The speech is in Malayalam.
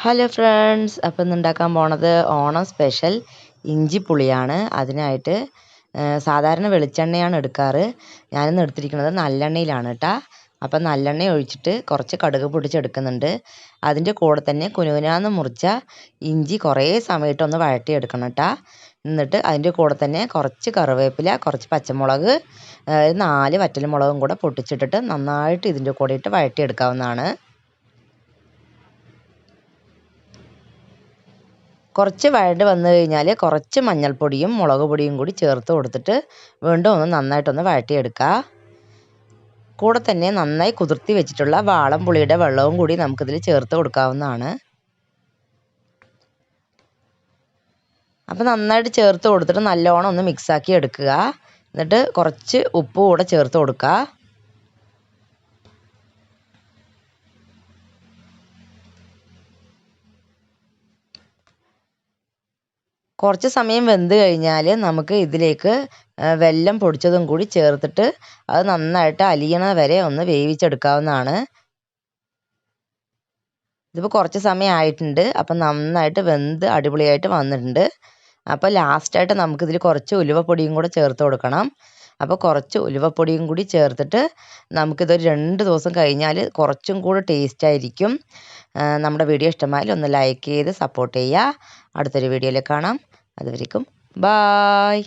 ഹലോ ഫ്രണ്ട്സ്, അപ്പം ഇന്ന് ഉണ്ടാക്കാൻ പോണത് ഓണം സ്പെഷ്യൽ ഇഞ്ചിപ്പുളിയാണ്. അതിനായിട്ട് സാധാരണ വെളിച്ചെണ്ണയാണ് എടുക്കാറ്. ഞാനിന്ന് എടുത്തിരിക്കുന്നത് നല്ലെണ്ണയിലാണ് കേട്ടോ. അപ്പം നല്ലെണ്ണ ഒഴിച്ചിട്ട് കുറച്ച് കടുക് പൊട്ടിച്ചെടുക്കുന്നുണ്ട്. അതിൻ്റെ കൂടെ തന്നെ കുനുകുനാന്ന് മുറിച്ച ഇഞ്ചി കുറേ സമയത്തൊന്ന് വഴറ്റിയെടുക്കണം കേട്ടോ. എന്നിട്ട് അതിൻ്റെ കൂടെ തന്നെ കുറച്ച് കറിവേപ്പില, കുറച്ച് പച്ചമുളക്, 4 വറ്റൽമുളകും കൂടെ പൊട്ടിച്ചിട്ടിട്ട് നന്നായിട്ട് ഇതിൻ്റെ കൂടെ ഇട്ട് വഴറ്റിയെടുക്കാവുന്നതാണ്. കുറച്ച് വഴണ്ട് വന്നു കഴിഞ്ഞാൽ കുറച്ച് മഞ്ഞൾപ്പൊടിയും മുളക് പൊടിയും കൂടി ചേർത്ത് കൊടുത്തിട്ട് വീണ്ടും ഒന്ന് നന്നായിട്ടൊന്ന് വഴറ്റിയെടുക്കുക. കൂടെ തന്നെ നന്നായി കുതിർത്തി വെച്ചിട്ടുള്ള വാളംപുളിയുടെ വെള്ളവും കൂടി നമുക്കിതിൽ ചേർത്ത് കൊടുക്കാവുന്നതാണ്. അപ്പോൾ നന്നായിട്ട് ചേർത്ത് കൊടുത്തിട്ട് നല്ലോണം ഒന്ന് മിക്സാക്കി എടുക്കുക. എന്നിട്ട് കുറച്ച് ഉപ്പ് കൂടെ ചേർത്ത് കൊടുക്കുക. കുറച്ച് സമയം വെന്ത് കഴിഞ്ഞാൽ നമുക്ക് ഇതിലേക്ക് വെല്ലം പൊടിച്ചതും കൂടി ചേർത്തിട്ട് അത് നന്നായിട്ട് അലിയണ വരെ ഒന്ന് വേവിച്ചെടുക്കാവുന്നതാണ്. ഇതിപ്പോൾ കുറച്ച് സമയം ആയിട്ടുണ്ട്. അപ്പം നന്നായിട്ട് വെന്ത് അടിപൊളിയായിട്ട് വന്നിട്ടുണ്ട്. അപ്പോൾ ലാസ്റ്റായിട്ട് നമുക്കിതിൽ കുറച്ച് ഉലുവപ്പൊടിയും കൂടെ ചേർത്ത് കൊടുക്കണം. അപ്പോൾ കുറച്ച് ഉലുവപ്പൊടിയും കൂടി ചേർത്തിട്ട് നമുക്കിതൊരു 2 ദിവസം കഴിഞ്ഞാൽ കുറച്ചും കൂടി ടേസ്റ്റായിരിക്കും. നമ്മുടെ വീഡിയോ ഇഷ്ടമായാൽ ഒന്ന് ലൈക്ക് ചെയ്ത് സപ്പോർട്ട് ചെയ്യുക. അടുത്തൊരു വീഡിയോയിൽ കാണാം. അതുവരേക്കും ബായ്.